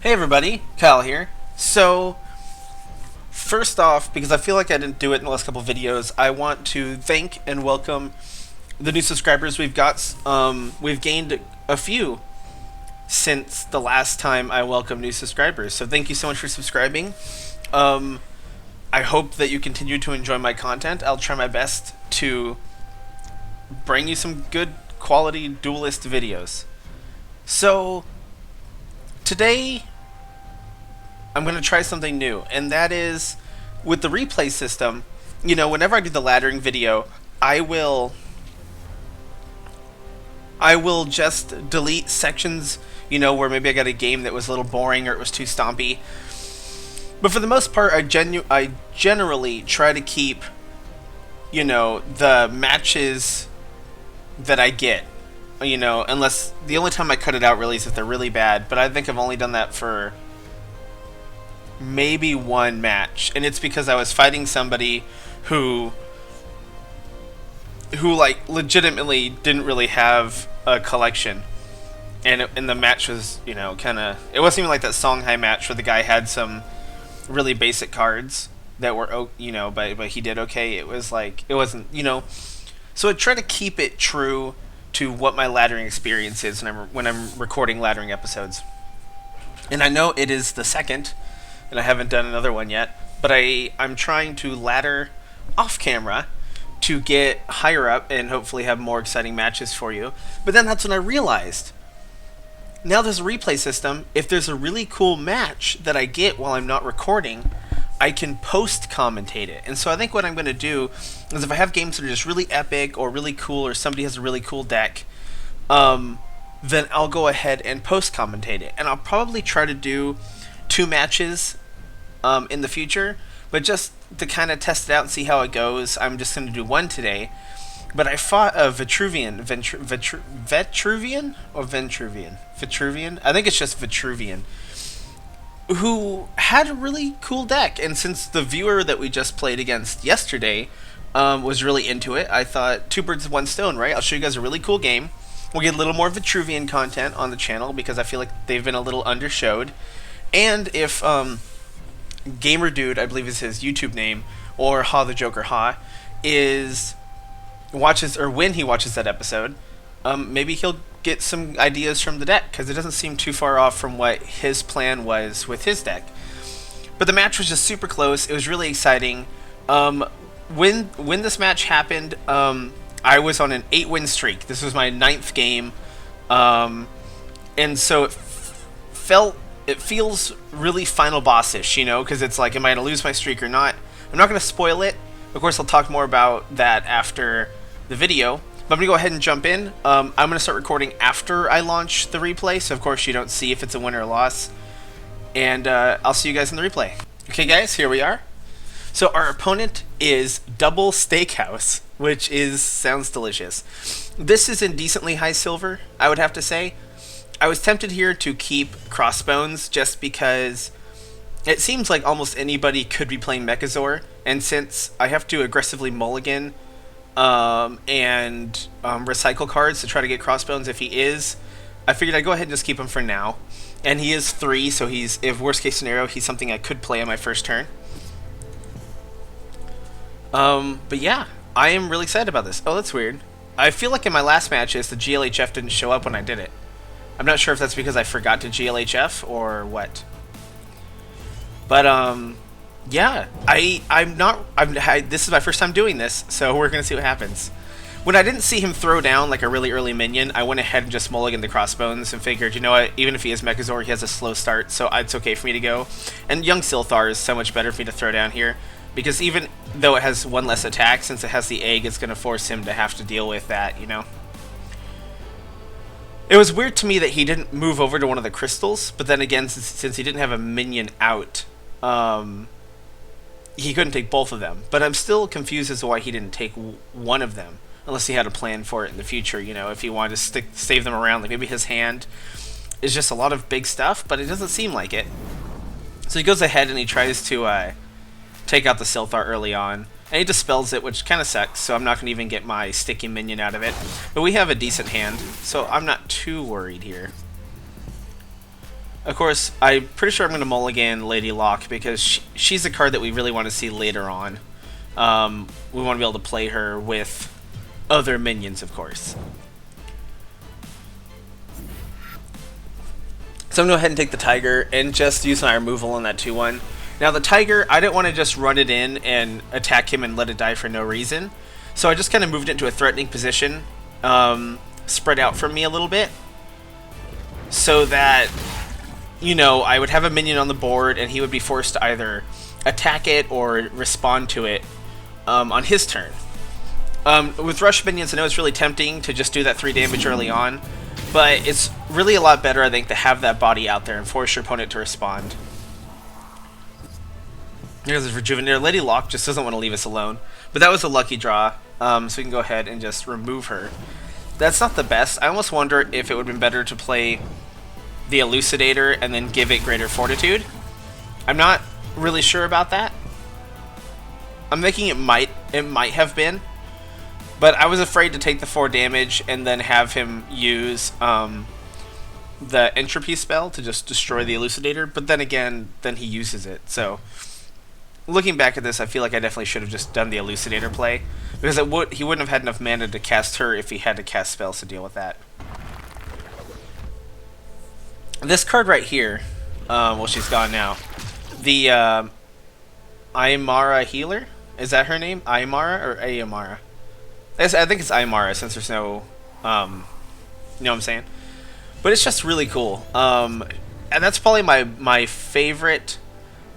Hey everybody, Kyle here. So, first off, because I feel like I didn't do it in the last couple of videos, I want to thank and welcome the new subscribers we've got. We've gained a few since the last time I welcomed new subscribers. So thank you so much for subscribing. I hope that you continue to enjoy my content. I'll try my best to bring you some good quality Duelyst videos. So, today I'm going to try something new, and that is with the replay system. You know, whenever I do the laddering video, I will just delete sections, you know, where maybe I got a game that was a little boring or it was too stompy. But for the most part, I generally try to keep, you know, the matches that I get. You know, unless the only time I cut it out really is if they're really bad. But I think I've only done that for maybe one match, and it's because I was fighting somebody who like legitimately didn't really have a collection, and the match was, you know, kind of, it wasn't even like that Songhai match where the guy had some really basic cards that were, you know, but he did okay. It was like, it wasn't, you know, so I try to keep it true to what my laddering experience is when I'm recording laddering episodes. And I know it is the second, and I haven't done another one yet, but I'm trying to ladder off camera to get higher up and hopefully have more exciting matches for you. But then that's when I realized, now there's a replay system. If there's a really cool match that I get while I'm not recording, I can post-commentate it. And so I think what I'm going to do is, if I have games that are just really epic or really cool, or somebody has a really cool deck, then I'll go ahead and post-commentate it. And I'll probably try to do 2 matches in the future, but just to kind of test it out and see how it goes, I'm just going to do one today. But I fought a Vitruvian? I think it's just Vitruvian, who had a really cool deck. And since the viewer that we just played against yesterday was really into it, I thought 2 birds with 1 stone, right? I'll show you guys a really cool game. We'll get a little more Vitruvian content on the channel because I feel like they've been a little undershowed. And if Gamer Dude, I believe is his YouTube name, or Ha the Joker Ha, when he watches that episode, maybe he'll get some ideas from the deck, because it doesn't seem too far off from what his plan was with his deck. But the match was just super close. It was really exciting. When this match happened, I was on an 8-win streak. This was my 9th game, and so it feels really final boss-ish, you know, because it's like, am I going to lose my streak or not? I'm not going to spoil it. Of course, I'll talk more about that after the video. But I'm going to go ahead and jump in. I'm going to start recording after I launch the replay, so of course you don't see if it's a win or a loss. And I'll see you guys in the replay. Okay guys, here we are. So our opponent is Double Steakhouse, which sounds delicious. This is in decently high silver, I would have to say. I was tempted here to keep Crossbones just because it seems like almost anybody could be playing Mechazor, and since I have to aggressively mulligan and recycle cards to try to get Crossbones if he is, I figured I'd go ahead and just keep him for now. And he is 3, so if worst case scenario, he's something I could play on my first turn. But yeah, I am really excited about this. Oh, that's weird. I feel like in my last matches, the GLHF didn't show up when I did it. I'm not sure if that's because I forgot to GLHF or what. But, yeah, this is my first time doing this, so we're going to see what happens. When I didn't see him throw down like a really early minion, I went ahead and just mulliganed the Crossbones and figured, you know what, even if he is Mechazor, he has a slow start, so it's okay for me to go. And Young Silthar is so much better for me to throw down here, because even though it has 1 less attack, since it has the egg, it's going to force him to have to deal with that, you know. It was weird to me that he didn't move over to one of the crystals, but then again, since he didn't have a minion out, he couldn't take both of them. But I'm still confused as to why he didn't take one of them, unless he had a plan for it in the future, you know, if he wanted to save them around. Like maybe his hand is just a lot of big stuff, but it doesn't seem like it. So he goes ahead and he tries to take out the Silthar early on. And he dispels it, which kind of sucks, so I'm not going to even get my sticky minion out of it. But we have a decent hand, so I'm not too worried here. Of course, I'm pretty sure I'm going to mulligan Lady Locke because she's a card that we really want to see later on. We want to be able to play her with other minions, of course. So I'm going to go ahead and take the Tiger and just use my removal on that 2-1. Now the Tiger, I didn't want to just run it in and attack him and let it die for no reason. So I just kind of moved it into a threatening position, spread out from me a little bit, so that, you know, I would have a minion on the board and he would be forced to either attack it or respond to it on his turn. With rush minions, I know it's really tempting to just do that 3 damage early on, but it's really a lot better, I think, to have that body out there and force your opponent to respond. Because of Rejuvenator, Lady Locke just doesn't want to leave us alone. But that was a lucky draw, so we can go ahead and just remove her. That's not the best. I almost wonder if it would have been better to play the Elucidator and then give it Greater Fortitude. I'm not really sure about that. I'm thinking it might have been. But I was afraid to take the 4 damage and then have him use the Entropy spell to just destroy the Elucidator. But then again, then he uses it. So, looking back at this, I feel like I definitely should have just done the Elucidator play. Because he wouldn't have had enough mana to cast her if he had to cast spells to deal with that. This card right here, well, she's gone now. The Aymara Healer? Is that her name? Aymara or Aymara? I think it's Aymara, since there's no, you know what I'm saying? But it's just really cool. And that's probably my favorite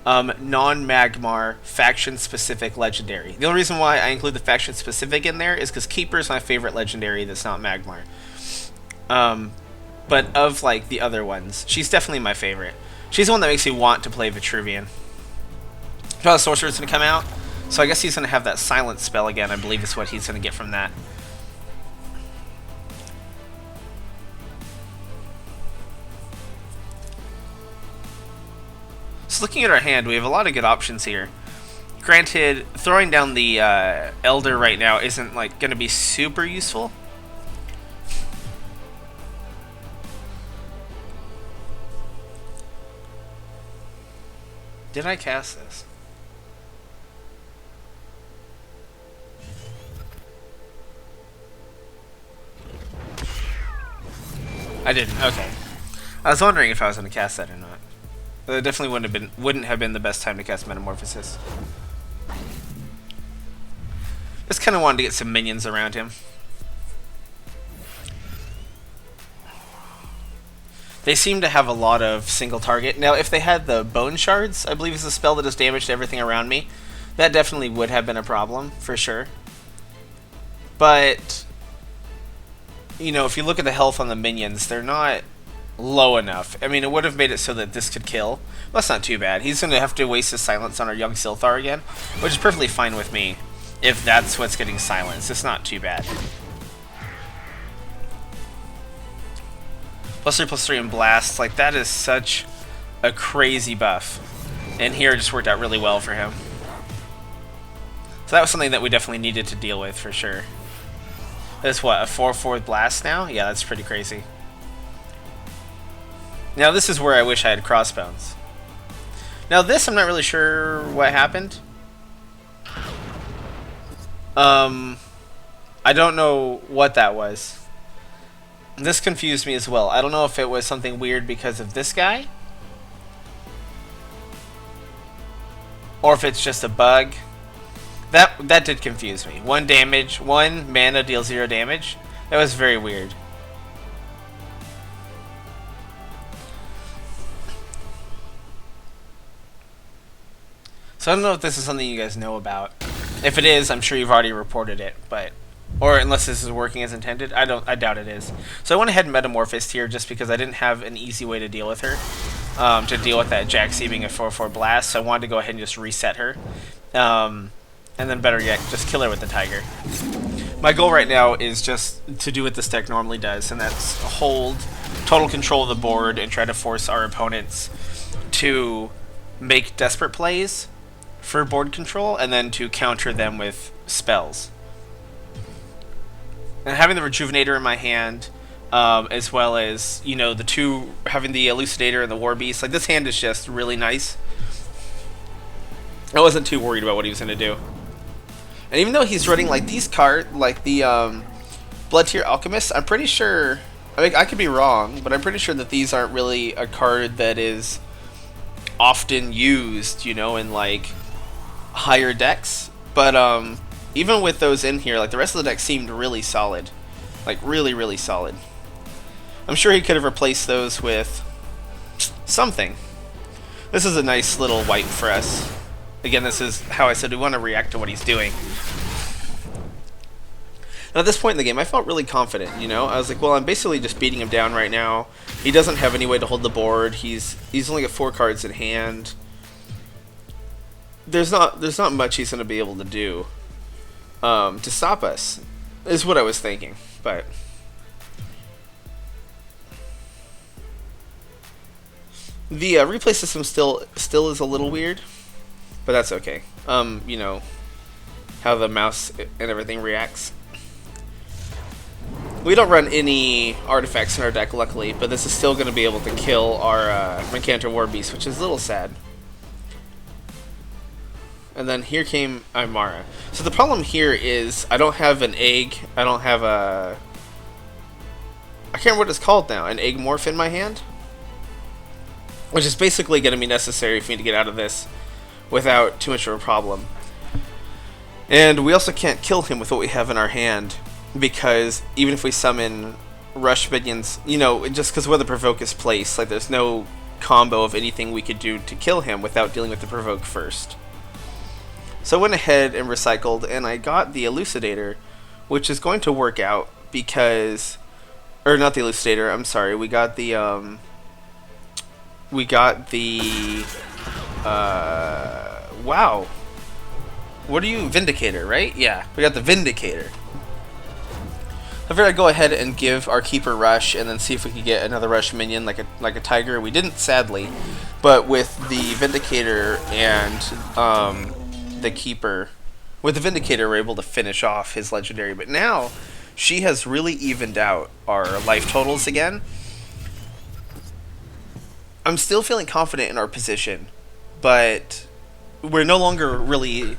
non-Magmar faction-specific legendary. The only reason why I include the faction-specific in there is because Keeper is my favorite legendary that's not Magmar. But of, like, the other ones, she's definitely my favorite. She's the one that makes me want to play Vitruvian. The Sorcerer's going to come out. So I guess he's going to have that silence spell again. I believe is what he's going to get from that. So looking at our hand, we have a lot of good options here. Granted, throwing down the Elder right now isn't like going to be super useful. Did I cast this? I didn't. Okay. I was wondering if I was going to cast that or not. It definitely wouldn't have been the best time to cast Metamorphosis. Just kind of wanted to get some minions around him. They seem to have a lot of single target. Now, if they had the Bone Shards, I believe is a spell that does damage to everything around me, that definitely would have been a problem, for sure. But, you know, if you look at the health on the minions, they're not low enough. I mean, it would have made it so that this could kill. Well, that's not too bad. He's going to have to waste his silence on our Young Silthar again, which is perfectly fine with me if that's what's getting silenced. It's not too bad. +3/+3 and Blast, like, that is such a crazy buff. And here it just worked out really well for him. So that was something that we definitely needed to deal with, for sure. That's what, a 4/4 Blast now? Yeah, that's pretty crazy. Now this is where I wish I had Crossbones. Now this, I'm not really sure what happened. I don't know what that was. This confused me as well. I don't know if it was something weird because of this guy, or if it's just a bug. That did confuse me. 1 damage, 1 mana, deals 0 damage. That was very weird. So I don't know if this is something you guys know about. If it is, I'm sure you've already reported it, but, or unless this is working as intended, I doubt it is. So I went ahead and Metamorphosed here just because I didn't have an easy way to deal with her, to deal with that Jaxie being a 4/4 Blast. So I wanted to go ahead and just reset her, and then better yet, just kill her with the Tiger. My goal right now is just to do what this deck normally does, and that's hold total control of the board and try to force our opponents to make desperate plays for board control, and then to counter them with spells. And having the Rejuvenator in my hand, as well as the two having the Elucidator and the War Beast. Like this hand is just really nice. I wasn't too worried about what he was going to do. And even though he's running like these cards, like the Blood Tier Alchemist, I'm pretty sure, I mean, I could be wrong, but I'm pretty sure that these aren't really a card that is often used, in like higher decks. But even with those in here, like the rest of the deck seemed really solid. Like really, really solid. I'm sure he could have replaced those with something. This is a nice little wipe for us. Again, this is how I said we want to react to what he's doing. And at this point in the game, I felt really confident, I was like, well, I'm basically just beating him down right now. He doesn't have any way to hold the board. He's only got 4 cards in hand. There's not much he's going to be able to do to stop us, is what I was thinking. But the replay system still is a little weird. But that's okay. How the mouse and everything reacts. We don't run any artifacts in our deck, luckily, but this is still going to be able to kill our Mechantor War Beast, which is a little sad. And then here came Imara. So the problem here is I don't have an egg. I don't have a... I can't remember what it's called now. An egg morph in my hand? Which is basically going to be necessary for me to get out of this without too much of a problem. And we also can't kill him with what we have in our hand, because even if we summon rush minions, just because where the provoke is placed, like there's no combo of anything we could do to kill him without dealing with the provoke first. So I went ahead and recycled, and I got the Elucidator, which is going to work out because, or not the Elucidator, I'm sorry, we got the wow. What are you? Vindicator, right? Yeah, we got the Vindicator. I figured I'd go ahead and give our Keeper Rush and then see if we could get another Rush minion like a Tiger. We didn't, sadly, but with the Vindicator and the Keeper, with the Vindicator we're able to finish off his Legendary. But now she has really evened out our life totals again. I'm still feeling confident in our position, but we're no longer really...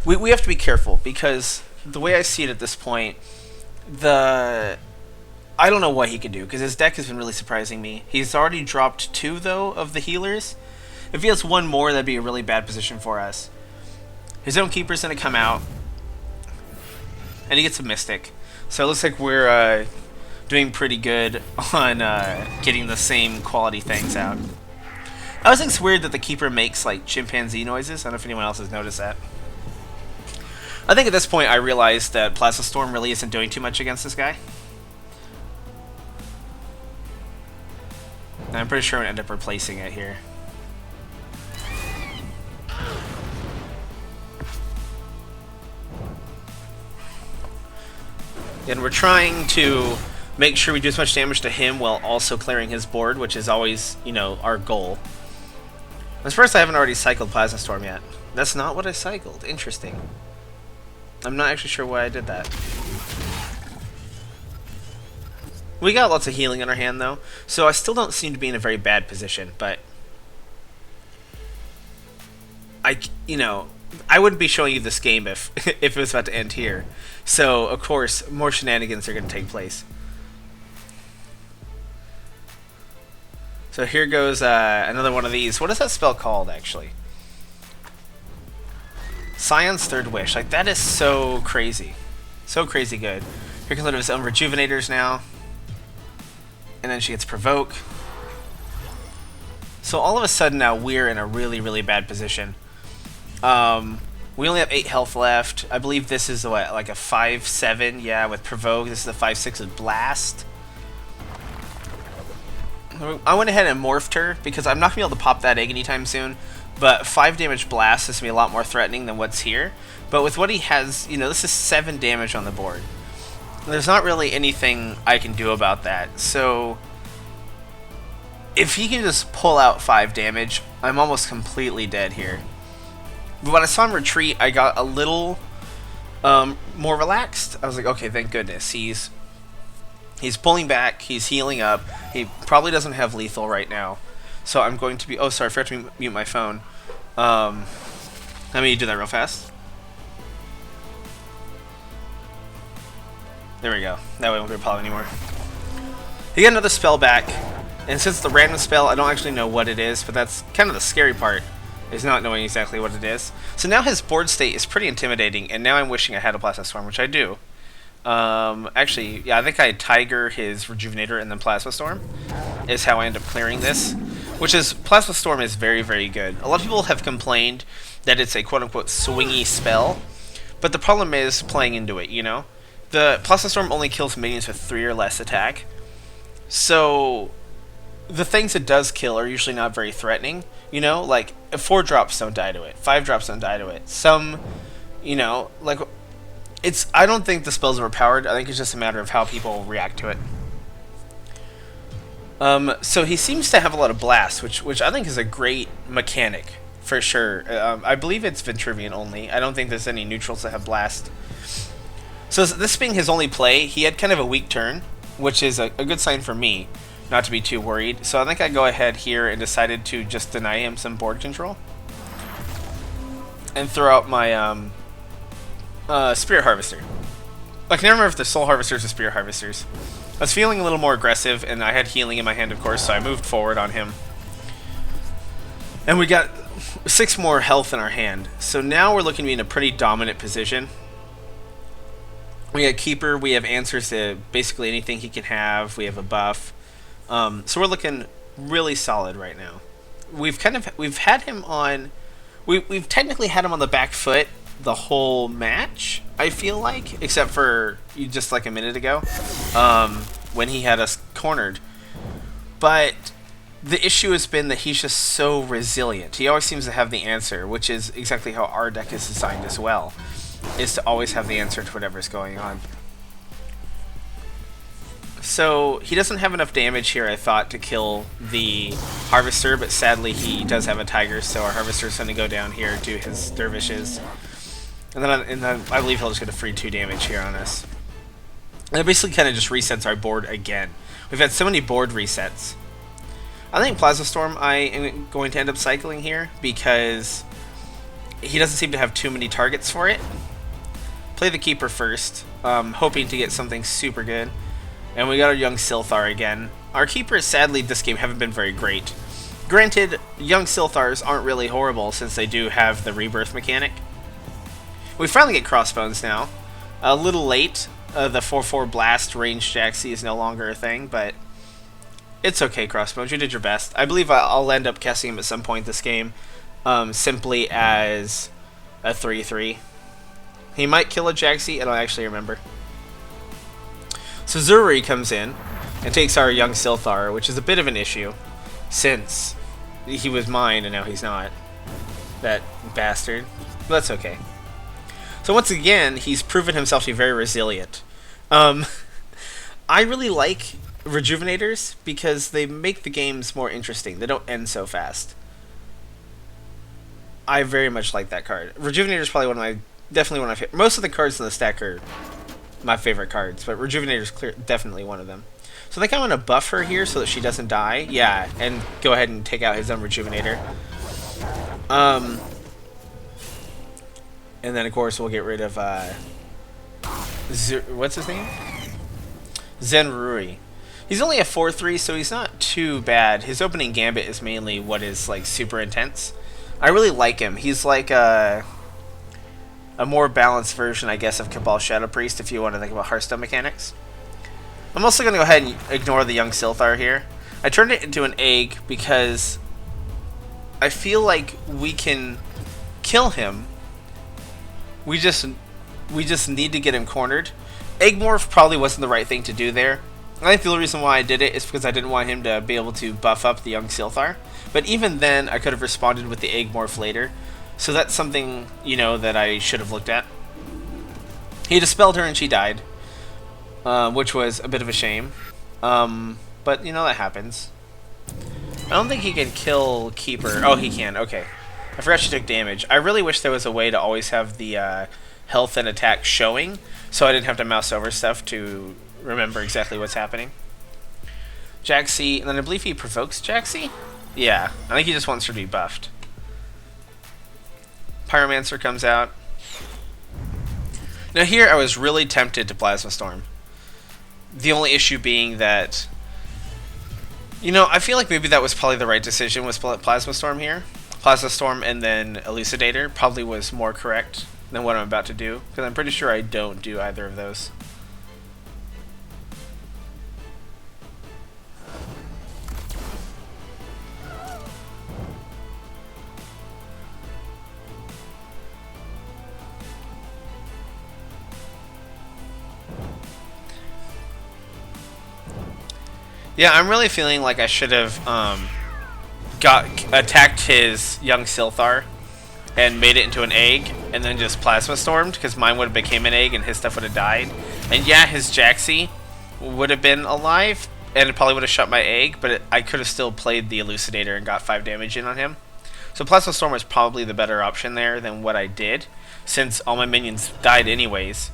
We have to be careful, because the way I see it at this point, I don't know what he could do, because his deck has been really surprising me. He's already dropped 2, though, of the healers. If he has 1 more, that'd be a really bad position for us. His own Keeper's going to come out, and he gets a Mystic. So it looks like we're doing pretty good on getting the same quality things out. I always think it's weird that the Keeper makes like chimpanzee noises. I don't know if anyone else has noticed that. I think at this point I realized that Plasma Storm really isn't doing too much against this guy. And I'm pretty sure I'm going to end up replacing it here. And we're trying to make sure we do as much damage to him while also clearing his board, which is always, our goal. As first, I haven't already cycled Plasma Storm yet. That's not what I cycled. Interesting. I'm not actually sure why I did that. We got lots of healing in our hand, though, so I still don't seem to be in a very bad position, but... I wouldn't be showing you this game if it was about to end here. So, of course, more shenanigans are going to take place. So here goes another one of these. What is that spell called, actually? Scion's Third Wish. Like, that is so crazy. So crazy good. Here comes one of his own Rejuvenators now. And then she gets Provoke. So all of a sudden now we're in a really, really bad position. We only have 8 health left. I believe this is what, like a 5-7, yeah, with Provoke. This is a 5-6 with Blast. I went ahead and morphed her because I'm not going to be able to pop that egg anytime soon. But 5 damage Blast is going to be a lot more threatening than what's here. But with what he has, this is 7 damage on the board. There's not really anything I can do about that. So if he can just pull out 5 damage, I'm almost completely dead here. But when I saw him retreat, I got a little more relaxed. I was like, okay, thank goodness. He's He's pulling back. He's healing up. He probably doesn't have lethal right now. So I'm going to be... Oh, sorry, I forgot to mute my phone. Let me do that real fast. There we go. That way it won't be a problem anymore. He got another spell back. And since it's a random spell, I don't actually know what it is. But that's kind of the scary part, is not knowing exactly what it is. So now his board state is pretty intimidating. And now I'm wishing I had a Plasma Storm, which I do. Actually, yeah, I think I Tiger his Rejuvenator and then Plasma Storm is how I end up clearing this. Which is, Plasma Storm is very, very good. A lot of people have complained that it's a quote-unquote swingy spell. But the problem is playing into it, you know? The Plasma Storm only kills minions with 3 or less attack. So, the things it does kill are usually not very threatening. You know, like, 4 drops don't die to it. 5 drops don't die to it. Some, you know, like... I don't think the spell's overpowered. I think it's just a matter of how people react to it. So he seems to have a lot of blast, which I think is a great mechanic, for sure. I believe it's Ventrivian only. I don't think there's any neutrals that have blast. So this being his only play, he had kind of a weak turn, which is a good sign for me, not to be too worried. So I think I go ahead here and decided to just deny him some board control. And throw out my... Spirit Harvester. I can never remember if they're Soul Harvesters or Spirit Harvesters. I was feeling a little more aggressive, and I had healing in my hand, of course, so I moved forward on him. And we got 6 more health in our hand. So now we're looking to be in a pretty dominant position. We got Keeper, we have answers to basically anything he can have, we have a buff. So we're looking really solid right now. We've had him on... We've technically had him on the back foot the whole match, I feel like, except for just like a minute ago, when he had us cornered. But the issue has been that he's just so resilient. He always seems to have the answer, which is exactly how our deck is designed as well, is to always have the answer to whatever's going on. So he doesn't have enough damage here, I thought, to kill the Harvester, but sadly he does have a Tiger, so our Harvester's going to go down here to his Dervishes. And then I believe he'll just get a free 2 damage here on us. And it basically kind of just resets our board again. We've had so many board resets. I think Plasma Storm I am going to end up cycling here because he doesn't seem to have too many targets for it. Play the Keeper first, hoping to get something super good. And we got our Young Silthar again. Our Keepers, sadly, this game haven't been very great. Granted, Young Silthars aren't really horrible since they do have the Rebirth mechanic. We finally get Crossbones now. A little late. The 4/4 Blast ranged Jaxi is no longer a thing, but it's okay, Crossbones. You did your best. I believe I'll end up casting him at some point this game, simply as a 3/3. He might kill a Jaxi, I don't actually remember. So Zuri comes in and takes our Young Silthar, which is a bit of an issue, since he was mine and now he's not. That bastard. But that's okay. So once again, he's proven himself to be very resilient. I really like Rejuvenators because they make the games more interesting. They don't end so fast. I very much like that card. Rejuvenator is probably definitely one of my favorite. Most of the cards in the stack are my favorite cards, but Rejuvenator is definitely one of them. So I think I'm going to buff her here so that she doesn't die. Yeah, and go ahead and take out his own Rejuvenator. And then, of course, we'll get rid of, what's his name? Zenrui. He's only a 4/3, so he's not too bad. His opening gambit is mainly what is, like, super intense. I really like him. He's like a more balanced version, I guess, of Cabal Shadow Priest, if you want to think about Hearthstone mechanics. I'm also going to go ahead and ignore the Young Silthar here. I turned it into an egg because I feel like we can kill him. We just need to get him cornered. Egg Morph probably wasn't the right thing to do there. I think the only reason why I did it is because I didn't want him to be able to buff up the Young Silthar. But even then, I could have responded with the Egg Morph later. So that's something, you know, that I should have looked at. He dispelled her and she died, which was a bit of a shame. But, you know, that happens. I don't think he can kill Keeper. Oh, he can. Okay. I forgot she took damage. I really wish there was a way to always have the health and attack showing, so I didn't have to mouse over stuff to remember exactly what's happening. Jaxi, and then I believe he provokes Jaxi? Yeah, I think he just wants her to be buffed. Pyromancer comes out. Now here I was really tempted to Plasma Storm. The only issue being that, you know, I feel like maybe that was probably the right decision, was Plasma Storm here. Plasma Storm and then Elucidator probably was more correct than what I'm about to do, because I'm pretty sure I don't do either of those. Yeah, I'm really feeling like I should have attacked his young Silthar and made it into an egg, and then just Plasma Stormed, because mine would have became an egg and his stuff would have died. And yeah, his Jaxi would have been alive, and it probably would have shut my egg, but I could have still played the Elucidator and got 5 damage in on him. So Plasma Storm was probably the better option there than what I did, since all my minions died anyways.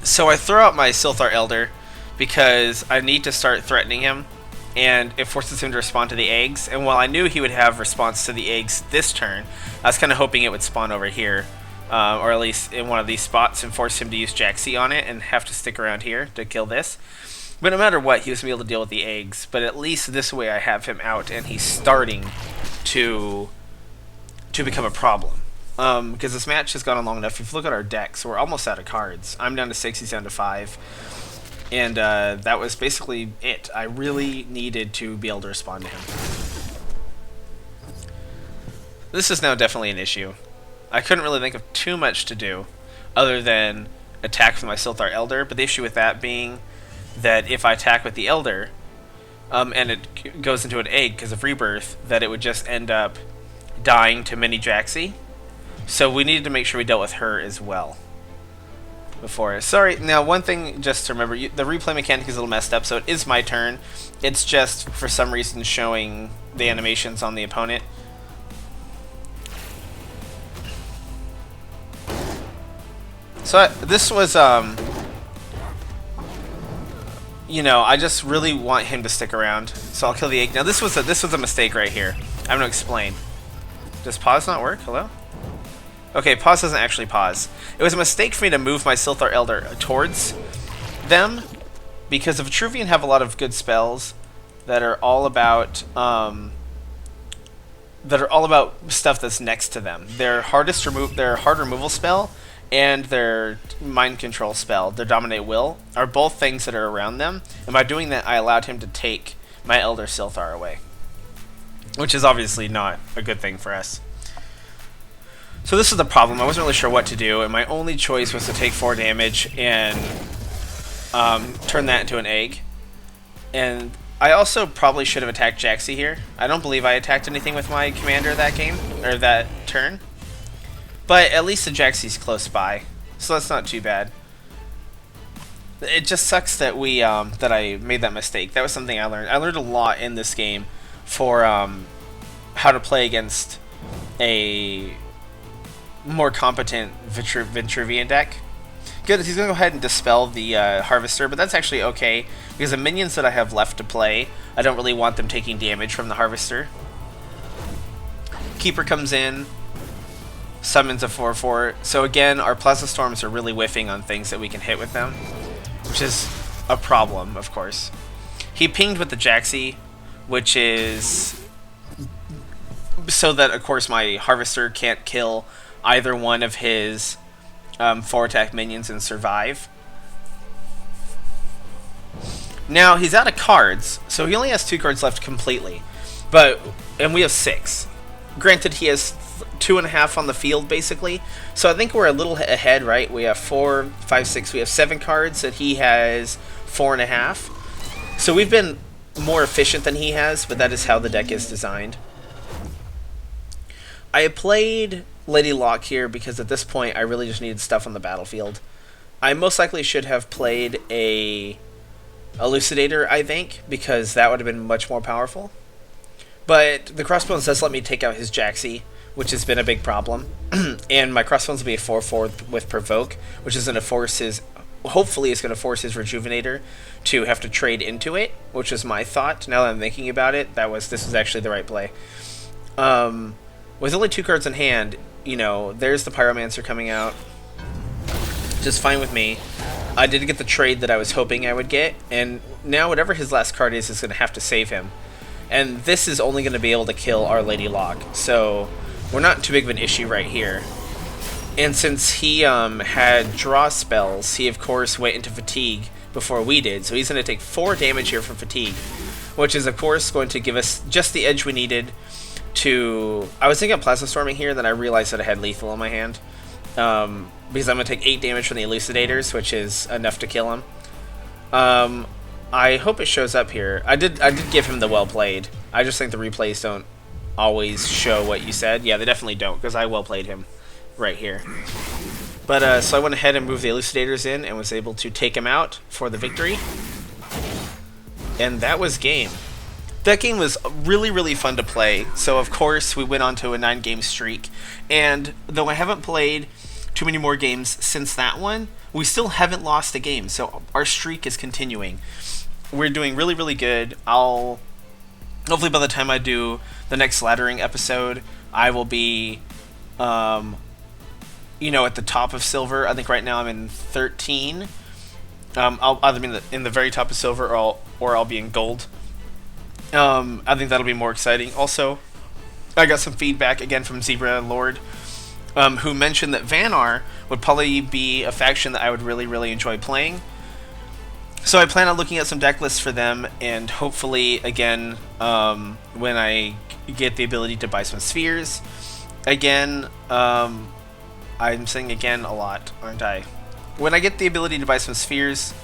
So I throw out my Silthar Elder because I need to start threatening him, and it forces him to respond to the eggs. And while I knew he would have response to the eggs this turn, I was kind of hoping it would spawn over here, or at least in one of these spots, and force him to use Jaxi on it and have to stick around here to kill this. But no matter what, he was going to be able to deal with the eggs. But at least this way I have him out, and he's starting to become a problem. Because this match has gone on long enough. If you look at our decks, we're almost out of cards. I'm down to 6, he's down to 5. And that was basically it. I really needed to be able to respond to him. This is now definitely an issue. I couldn't really think of too much to do other than attack with my Silthar Elder, but the issue with that being that if I attack with the Elder, and it goes into an egg because of Rebirth, that it would just end up dying to Mini Jaxi. So we needed to make sure we dealt with her as well before. Sorry, now one thing just to remember, the replay mechanic is a little messed up, so it is my turn. It's just, for some reason, showing the animations on the opponent. So this was, you know, I just really want him to stick around, so I'll kill the egg. Now this was a mistake right here. I'm going to explain. Does pause not work? Hello? Okay, pause doesn't actually pause. It was a mistake for me to move my Silthar Elder towards them, because the Vitruvian have a lot of good spells that are all about stuff that's next to them. Their hard removal spell and their mind control spell, their dominate will, are both things that are around them. And by doing that, I allowed him to take my Elder Silthar away, which is obviously not a good thing for us. So this is the problem. I wasn't really sure what to do, and my only choice was to take 4 damage and turn that into an egg. And I also probably should have attacked Jaxi here. I don't believe I attacked anything with my commander that game, or that turn. But at least the Jaxi's close by, so that's not too bad. It just sucks that that I made that mistake. That was something I learned. I learned a lot in this game for how to play against a more competent Vitruvian deck. Good, he's going to go ahead and dispel the Harvester, but that's actually okay, because the minions that I have left to play, I don't really want them taking damage from the Harvester. Keeper comes in, summons a 4/4, so again, our Plasma Storms are really whiffing on things that we can hit with them, which is a problem, of course. He pinged with the Jaxi, which is so that, of course, my Harvester can't kill either one of his 4-attack minions and survive. Now, he's out of cards, so he only has 2 cards left completely. And we have 6. Granted, he has 2.5 on the field, basically. So I think we're a little ahead, right? We have 4, 5, 6. We have 7 cards, and he has 4.5. So we've been more efficient than he has, but that is how the deck is designed. I played Lady Locke here because at this point I really just needed stuff on the battlefield. I most likely should have played a Elucidator, I think, because that would have been much more powerful. But the Crossbones does let me take out his Jaxi, which has been a big problem. And my crossbones will be a 4/4 with provoke, which is going to force his. Hopefully, it's going to force his rejuvenator to have to trade into it, which is my thought. Now that I'm thinking about it, this was actually the right play. With only 2 cards in hand, there's the Pyromancer coming out, just fine with me. I did get the trade that I was hoping I would get, and now whatever his last card is going to have to save him. And this is only going to be able to kill Our Lady Locke, so we're not too big of an issue right here. And since he had draw spells, he of course went into fatigue before we did, so he's going to take 4 damage here from fatigue, which is of course going to give us just the edge we needed to... I was thinking of Plasma Storming here, then I realized that I had lethal in my hand. Because I'm going to take 8 damage from the Elucidators, which is enough to kill him. I hope it shows up here. I did give him the well played. I just think the replays don't always show what you said. Yeah, they definitely don't, because I well played him right here. But so I went ahead and moved the Elucidators in and was able to take him out for the victory. And that was game. That game was really, really fun to play. So of course we went on to a 9-game streak. And though I haven't played too many more games since that one, we still haven't lost a game. So our streak is continuing. We're doing really, really good. Hopefully by the time I do the next laddering episode, I will be, at the top of silver. I think right now I'm in 13. I'll either be in the very top of silver, or I'll be in gold. I think that'll be more exciting. Also, I got some feedback again from Zebra Lord, who mentioned that Vanar would probably be a faction that I would really, really enjoy playing. So I plan on looking at some deck lists for them, and hopefully, again, when I get the ability to buy some spheres, again, I'm saying again a lot, aren't I? When I get the ability to buy some spheres,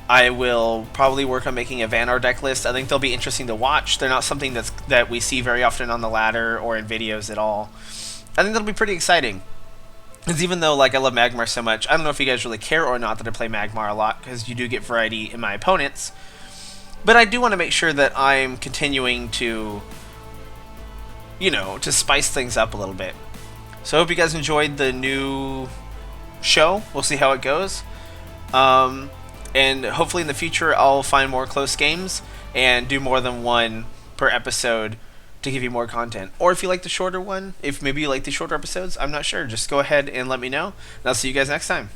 I will probably work on making a Vanar deck list. I think they'll be interesting to watch. They're not something that we see very often on the ladder or in videos at all. I think that'll be pretty exciting. Because even though I love Magmar so much, I don't know if you guys really care or not that I play Magmar a lot, because you do get variety in my opponents. But I do want to make sure that I'm continuing to, to spice things up a little bit. So I hope you guys enjoyed the new show. We'll see how it goes. And hopefully in the future I'll find more close games and do more than one per episode to give you more content. Or if you like the shorter one, if maybe you like the shorter episodes, I'm not sure. Just go ahead and let me know. And I'll see you guys next time.